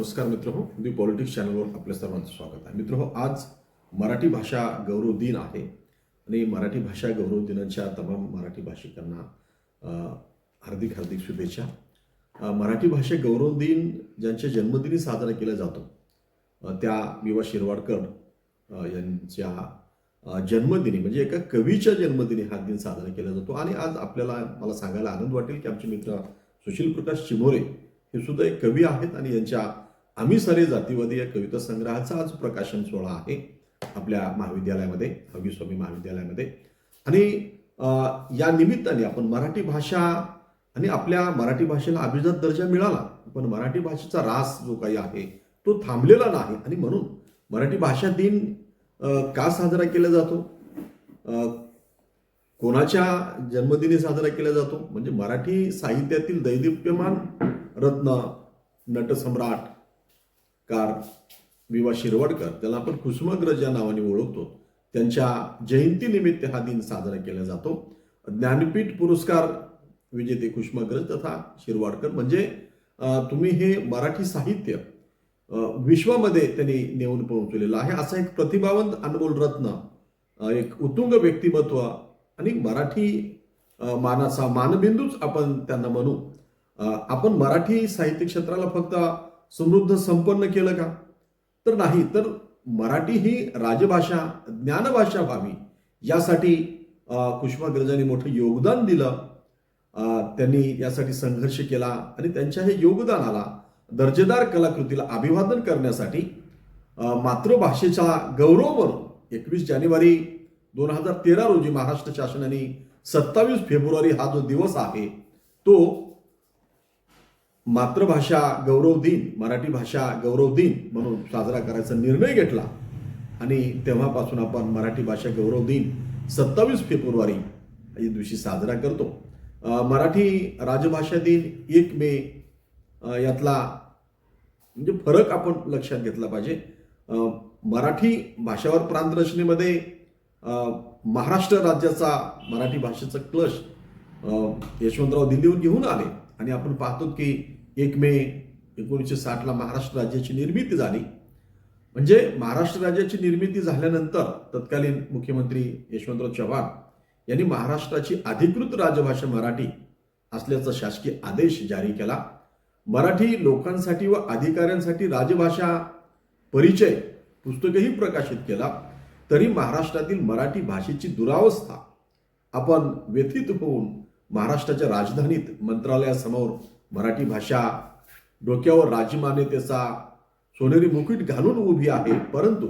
नमस्कार मित्रहो, दी पॉलिटिक्स चॅनलवर आपल्या सर्वांचं स्वागत आहे. मित्रहो, आज मराठी भाषा गौरव दिन आहे आणि मराठी भाषा गौरव दिनाच्या तमाम मराठी भाषिकांना हार्दिक हार्दिक शुभेच्छा. मराठी भाषा गौरव दिन ज्यांच्या जन्मदिनी साजरा केला जातो त्या वि.वा. शिरवाडकर यांच्या जन्मदिनी म्हणजे एका कवीच्या जन्मदिनी हा दिन साजरा केला जातो. आणि आज मला सांगायला आनंद वाटेल की आमचे मित्र सुशील प्रकाश चिमोरे हे सुद्धा एक कवी आहेत आणि यांच्या आम्ही सारे जातीवादी या कविता संग्रहाचा आज प्रकाशन सोहळा आहे आपल्या महाविद्यालयामध्ये, हवी स्वामी महाविद्यालयामध्ये. आणि या निमित्ताने आपण मराठी भाषा आणि आपल्या मराठी भाषेला अभिजात दर्जा मिळाला, पण मराठी भाषेचा ऱ्हास जो काही आहे तो थांबलेला नाही. आणि म्हणून मराठी भाषा दिन का साजरा केला जातो, कोणाच्या जन्मदिनी साजरा केला जातो, म्हणजे मराठी साहित्यातील दैदिप्यमान रत्न नटसम्राट कार वि.वा. शिरवाडकर, त्याला आपण कुसुमाग्रज या नावाने ओळखतो, त्यांच्या जयंतीनिमित्त हा दिन साजरा केला जातो. ज्ञानपीठ पुरस्कार विजेते कुसुमाग्रज तथा शिरवाडकर म्हणजे तुम्ही हे मराठी साहित्य विश्वामध्ये त्यांनी नेऊन पोहोचलेलं आहे. असा एक प्रतिभावंत अनमोल रत्न, एक उत्तुंग व्यक्तिमत्व आणि मराठी मानाचा मानबिंदूच आपण त्यांना म्हणू. आपण मराठी साहित्य क्षेत्राला फक्त समृद्ध संपन्न केलं का, तर नाही, तर मराठी ही राजभाषा ज्ञानभाषा व्हावी यासाठी कुसुमाग्रजांनी मोठं योगदान दिलं. त्यांनी यासाठी संघर्ष केला आणि त्यांच्या हे योगदानाला, दर्जेदार कलाकृतीला अभिवादन करण्यासाठी मातृभाषेचा गौरव म्हणून 21 जानेवारी 2013 रोजी महाराष्ट्र शासनाने 27 फेब्रुवारी हा जो दिवस आहे तो मातृभाषा गौरव दिन, मराठी भाषा गौरव दिन म्हणून साजरा करायचा निर्णय घेतला. आणि तेव्हापासून आपण मराठी भाषा गौरव दिन 27 फेब्रुवारी या दिवशी साजरा करतो. मराठी राजभाषा दिन 1 मे यातला म्हणजे फरक आपण लक्षात घेतला पाहिजे. मराठी भाषावर प्रांत रचनेमध्ये महाराष्ट्र राज्याचा मराठी भाषेचा क्लश यशवंतराव दिल्लीहून घेऊन आले आणि आपण पाहतो की 1 मे 1960 महाराष्ट्र राज्याची निर्मिती झाली. म्हणजे महाराष्ट्र राज्याची निर्मिती झाल्यानंतर तत्कालीन मुख्यमंत्री यशवंतराव चव्हाण यांनी महाराष्ट्राची अधिकृत राजभाषा मराठी असल्याचा शासकीय आदेश जारी केला. मराठी लोकांसाठी व अधिकाऱ्यांसाठी राजभाषा परिचय पुस्तकही प्रकाशित केला. तरी महाराष्ट्रातील मराठी भाषेची दुरावस्था आपण व्यथित होऊन महाराष्ट्राच्या राजधानीत मंत्रालयासमोर मराठी भाषा डोक्यावर राजमान्यतेचा सोनेरी मुकुट घालून उभी आहे, परंतु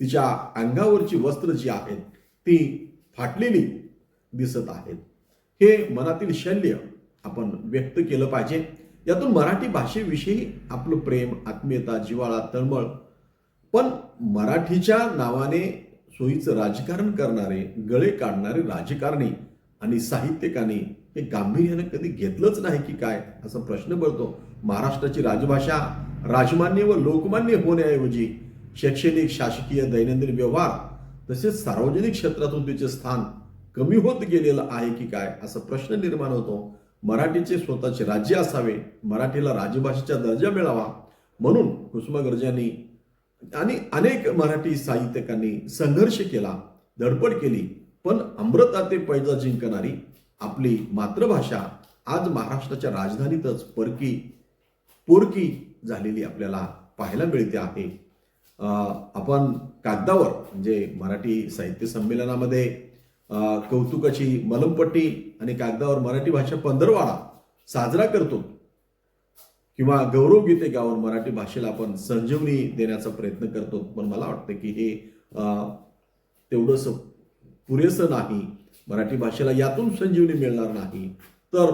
तिच्या अंगावरची वस्त्र जी आहेत ती फाटलेली दिसत आहेत. हे मनातील शल्य आपण व्यक्त केलं पाहिजे. यातून मराठी भाषेविषयी आपलं प्रेम, आत्मीयता, जिव्हाळा, तळमळ, पण मराठीच्या नावाने सोयीचं राजकारण करणारे, गळे काढणारे राजकारणी आणि साहित्यिकांनी हे गांभीर्याने कधी घेतलंच नाही की काय, असा प्रश्न पडतो. महाराष्ट्राची राजभाषा राजमान्य व लोकमान्य होण्याऐवजी शैक्षणिक, शासकीय, दैनंदिन व्यवहार तसेच सार्वजनिक क्षेत्रातून तिचे स्थान कमी होत गेलेलं आहे की काय, असा प्रश्न निर्माण होतो. मराठीचे स्वतःचे राज्य असावे, मराठीला राजभाषेचा दर्जा मिळावा म्हणून कुसुमाग्रजांनी आणि अनेक मराठी साहित्यिकांनी संघर्ष केला, धडपड केली. पण अमृताते पैजा जिंकणारी आपली मातृभाषा आज महाराष्ट्राच्या राजधानीतच पोरकी झालेली आपल्याला पाहायला मिळते आहे. आपण कागदावर म्हणजे मराठी साहित्य संमेलनामध्ये कौतुकाची मलमपट्टी आणि कागदावर मराठी भाषा पंधरवाडा साजरा करतो किंवा गौरव गीते गाऊन मराठी भाषेला आपण संजीवनी देण्याचा प्रयत्न करतो. पण मला वाटतं की हे तेवढंसं पुरेसं नाही. मराठी भाषेला यातून संजीवनी मिळणार नाही तर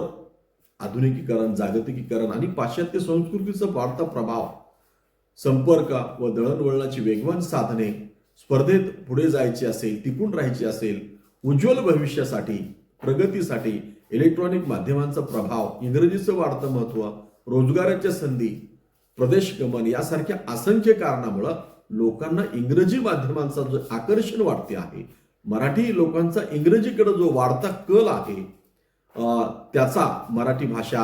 आधुनिकीकरण, जागतिकीकरण आणि पाश्चात्य संस्कृतीचा वाढता प्रभाव, संपर्क व दळणवळणाची वेगवान साधने, स्पर्धेत पुढे जायची असेल, टिकून राहायची असेल, उज्ज्वल भविष्यासाठी, प्रगतीसाठी इलेक्ट्रॉनिक माध्यमांचा प्रभाव, इंग्रजीचं वाढतं महत्त्व, रोजगाराच्या संधी, प्रदेश गमन यासारख्या असंख्य कारणामुळं लोकांना इंग्रजी माध्यमांचा जो आकर्षण वाढते आहे, मराठी लोकांचा इंग्रजीकडे जो वाढता कल आहे त्याचा मराठी भाषा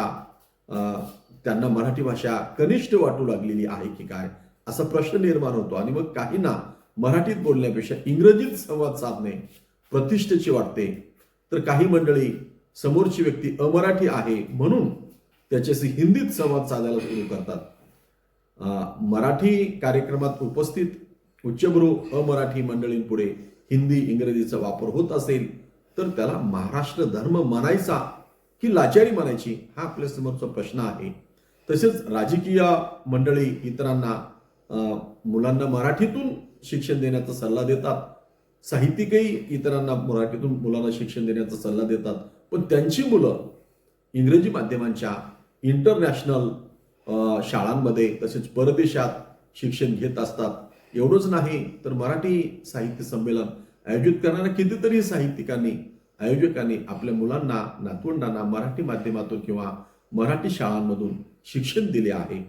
त्यांना मराठी भाषा कनिष्ठ वाटू लागलेली आहे की काय असा प्रश्न निर्माण होतो. आणि मग काहींना मराठीत बोलण्यापेक्षा इंग्रजीत संवाद साधणे प्रतिष्ठेची वाटते. तर काही मंडळी समोरची व्यक्ती अमराठी आहे म्हणून त्याच्याशी हिंदीत संवाद साधायला सुरू करतात. मराठी कार्यक्रमात उपस्थित उच्चभ्रू अमराठी मंडळींपुढे हिंदी इंग्रजीचा वापर होत असेल तर त्याला महाराष्ट्र धर्म म्हणायचा की लाचारी म्हणायची हा आपल्या समोरचा प्रश्न आहे. तसेच राजकीय मंडळी इतरांना मुलांना मराठीतून शिक्षण देण्याचा सल्ला देतात. साहित्यिकही इतरांना मराठीतून मुलांना शिक्षण देण्याचा सल्ला देतात. पण त्यांची मुलं इंग्रजी माध्यमांच्या इंटरनॅशनल शाळांमध्ये तसेच परदेशात शिक्षण घेत असतात. एवढंच नाही तर मराठी साहित्य संमेलन आयोजित करणाऱ्या कितीतरी साहित्यिकांनी आयोजकांनी आपल्या मुलांना नातवंडांना मराठी माध्यमातून किंवा मराठी शाळांमधून शिक्षण दिले आहे.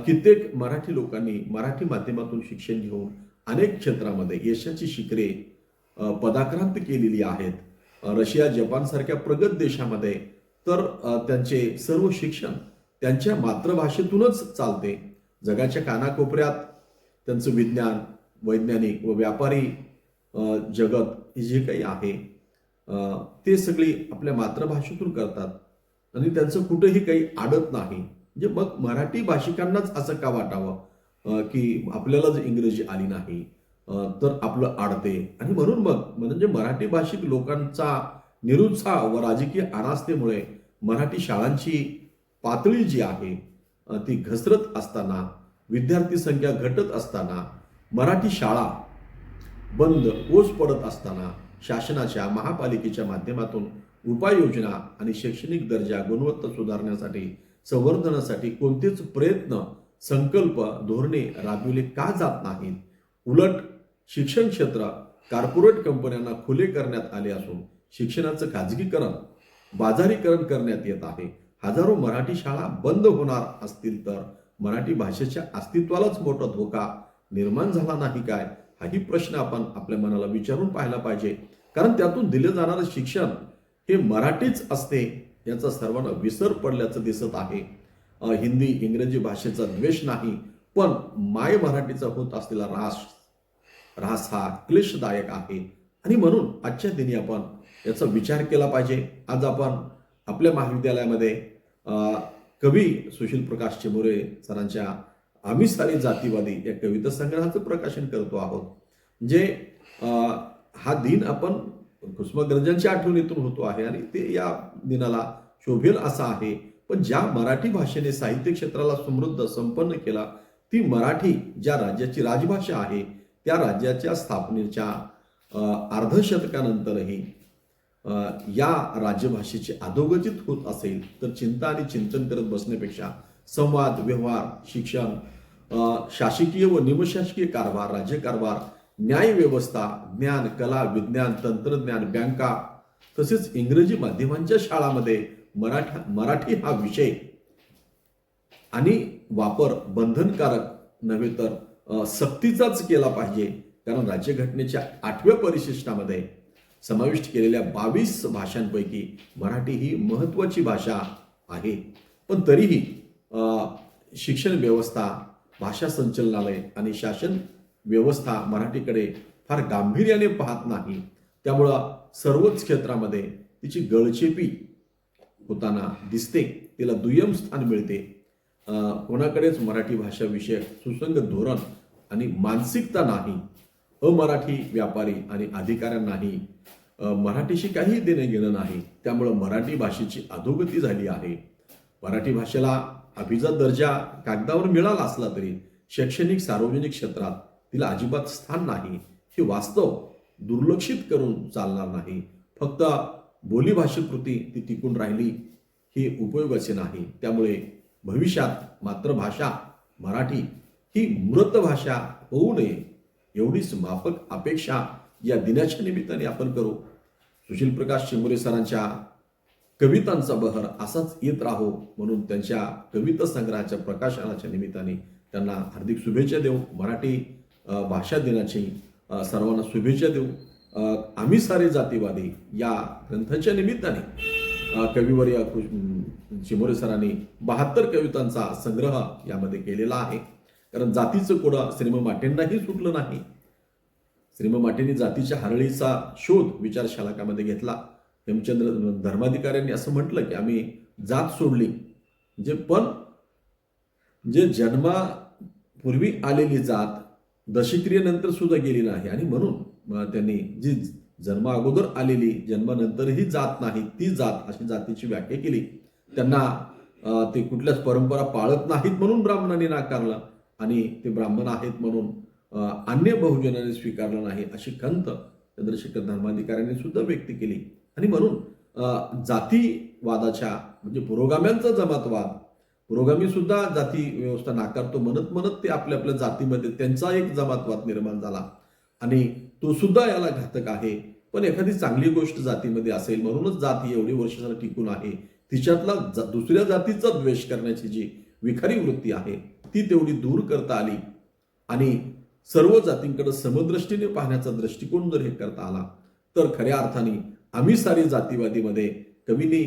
कित्येक मराठी लोकांनी मराठी माध्यमातून शिक्षण घेऊन अनेक क्षेत्रामध्ये यशाची शिखरे पदाक्रांत केलेली आहेत. रशिया जपानसारख्या प्रगत देशामध्ये तर त्यांचे सर्व शिक्षण त्यांच्या मातृभाषेतूनच चालते. जगाच्या कानाकोपऱ्यात त्यांचं विज्ञान वैज्ञानिक व व्यापारी जगत जे काही आहे ते सगळी आपल्या मातृभाषेतून करतात आणि त्यांचं कुठेही काही आडत नाही. म्हणजे मग मराठी भाषिकांनाच असं का वाटावं की आपल्यालाच इंग्रजी आली नाही तर आपलं आडते. आणि म्हणून मग म्हणजे मराठी भाषिक लोकांचा निरुत्साह व राजकीय अनास्थेमुळे मराठी शाळांची पातळी जी आहे ती घसरत असताना, विद्यार्थी संख्या घटत असताना, मराठी शाळा बंद ओस पडत असताना शासनाच्या महापालिकेच्या माध्यमातून उपाययोजना आणि शैक्षणिक दर्जा गुणवत्ता सुधारण्यासाठी संवर्धनासाठी कोणतेच प्रयत्न संकल्प धोरणे राबविले का जात नाहीत. उलट शिक्षण क्षेत्र कॉर्पोरेट कंपन्यांना खुले करण्यात आले असून शिक्षणाचं खाजगीकरण बाजारीकरण करण्यात येत आहे. हजारो मराठी शाळा बंद होणार असतील तर मराठी भाषेच्या अस्तित्वालाच मोठा धोका निर्माण झाला नाही काय हाही प्रश्न आपण आपल्या मनाला विचारून पाहायला पाहिजे. कारण त्यातून दिले जाणारं शिक्षण हे मराठीच असते याचा सर्वांना विसर पडल्याचं दिसत आहे. हिंदी इंग्रजी भाषेचा द्वेष नाही पण माय मराठीचा होत असलेला ऱ्हास हा क्लेशदायक आहे. आणि म्हणून आजच्या दिनी आपण याचा विचार केला पाहिजे. आज आपण आपल्या महाविद्यालयामध्ये कवी सुशील प्रकाश चिमुरे सरांच्या आम्ही सारे जातीवादी या कविता संग्रहाचं प्रकाशन करतो आहोत. जे हा दिन आपण कुसुमाग्रजांच्या आठवणीतून होतो आहे आणि ते या दिनाला शोभेल असा आहे. पण ज्या मराठी भाषेने साहित्य क्षेत्राला समृद्ध संपन्न केला ती मराठी ज्या राज्याची राजभाषा आहे त्या राज्याच्या स्थापनेच्या अर्धशतकानंतरही या राज्यभाषेची अधोगतीत होत असेल तर चिंता आणि चिंतन करत बसण्यापेक्षा संवाद व्यवहार शिक्षण शासकीय व निमशासकीय कारभार राज्यकारभार न्याय व्यवस्था ज्ञान कला विज्ञान तंत्रज्ञान बँका तसेच इंग्रजी माध्यमांच्या शाळांमध्ये मराठी हा विषय आणि वापर बंधनकारक नव्हे तर सक्तीचाच केला पाहिजे. कारण राज्यघटनेच्या 8व्या परिशिष्टामध्ये समाविष्ट केलेल्या 22 भाषांपैकी मराठी ही महत्त्वाची भाषा आहे. पण तरीही शिक्षण व्यवस्था भाषा संचालनालय आणि शासन व्यवस्था मराठीकडे फार गांभीर्याने पाहत नाही. त्यामुळं सर्वच क्षेत्रामध्ये तिची गळचेपी होताना दिसते. तिला दुय्यम स्थान मिळते. कोणाकडेच मराठी भाषा विषयक सुसंगत धोरण आणि मानसिकता नाही. अमराठी व्यापारी आणि अधिकाऱ्यांनाही मराठीशी काही देणं घेणं नाही. त्यामुळं मराठी भाषेची अधोगती झाली आहे. मराठी भाषेला अभिजात दर्जा कागदावर मिळाला असला तरी शैक्षणिक सार्वजनिक क्षेत्रात तिला अजिबात स्थान नाही. हे वास्तव दुर्लक्षित करून चालणार नाही. फक्त बोलीभाषेपुरती ती टिकून राहिली ही उपयोगाचे नाही. त्यामुळे भविष्यात मातृभाषा मराठी ही मृत भाषा होऊ नये एवढीच माफक अपेक्षा या दिनाच्या निमित्ताने आपण करू. सुशील प्रकाश चिमुरे सरांच्या कवितांचा बहर असाच येत राहो म्हणून त्यांच्या कविता संग्रहाच्या प्रकाशनाच्या निमित्ताने त्यांना हार्दिक शुभेच्छा देऊ. मराठी भाषा दिनाची सर्वांना शुभेच्छा देऊ. आम्ही सारे जातीवादी या ग्रंथाच्या निमित्ताने कविवर्य चिमोरे सरांनी 72 कवितांचा संग्रह यामध्ये केलेला आहे. कारण जातीचं कोडं श्रीम माटेंनाही सुटलं नाही. श्रीम माटेंनी जातीच्या हरळीचा शोध विचारशालाकामध्ये घेतला. हेमचंद्र धर्माधिकाऱ्यांनी असं म्हटलं की आम्ही जात सोडली, म्हणजे पण जे जन्मापूर्वी आलेली जात दशक्रियेनंतर सुद्धा गेली नाही, आणि म्हणून त्यांनी जी जन्मा अगोदर आलेली जन्मानंतरही जात नाही ती जात अशी जातीची व्याख्या केली. त्यांना ते कुठल्याच परंपरा पाळत नाहीत म्हणून ब्राह्मणांनी नाकारलं, आणि ते ब्राह्मण आहेत म्हणून अन्य बहुजनाने स्वीकारलं नाही अशी खंत चंद्रशेखर धर्माधिकाऱ्यांनी सुद्धा व्यक्त केली. आणि म्हणून जातीवादाच्या म्हणजे पुरोगाम्यांचा जमातवाद, पुरोगामी सुद्धा जाती व्यवस्था नाकारतो म्हणत म्हणत ते आपल्या आपल्या जातीमध्ये त्यांचा एक जमातवाद निर्माण झाला, आणि तो सुद्धा याला घातक आहे. पण एखादी चांगली गोष्ट जातीमध्ये असेल म्हणूनच जात ही एवढी वर्ष टिकून आहे, तिच्यातला दुसऱ्या जातीचा द्वेष करण्याची जी विखारी वृत्ती आहे ती तेवढी दूर करता आली, आणि सर्व जातींकडे समदृष्टीने पाहण्याचा दृष्टिकोन जर हे करता आला तर खऱ्या अर्थाने आम्ही सारी जातीवादीमध्ये कवीने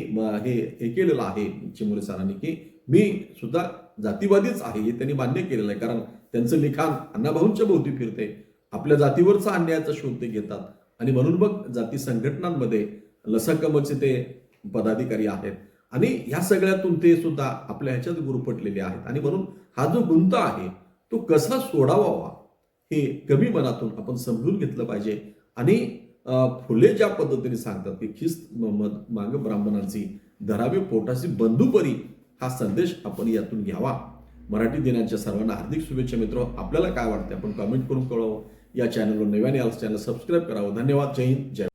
हे केलेलं आहे चिमोरे सरांनी, की मी सुद्धा जातीवादीच आहे हे त्यांनी मान्य केलेलं आहे. कारण त्यांचं लिखाण अण्णाभाऊंच्या भोवती फिरते, आपल्या जातीवरचा अन्यायाचा शोध ते घेतात, आणि म्हणून मग जाती संघटनांमध्ये लसकमचे ते पदाधिकारी आहेत, आणि ह्या सगळ्यातून ते सुद्धा आपल्या ह्याच्यात गुरफटलेले आहेत. आणि म्हणून हा जो गुंता आहे तो कसा सोडावा हे कवी मनातून आपण समजून घेतलं पाहिजे. आणि फुले ज्या पद्धतीने सांगतात की खिस्त माग ब्राह्मणांची धरावे पोटाची बंधुपरी, हा संदेश आपण यातून घ्यावा. मराठी दिनाच्या सर्वांना हार्दिक शुभेच्छा मित्र. आपल्याला काय वाटतं आपण कमेंट करून कळवावं. या चॅनलवर नव्याने आलं चॅनल सबस्क्राईब करावं. धन्यवाद. जय हिंद, जय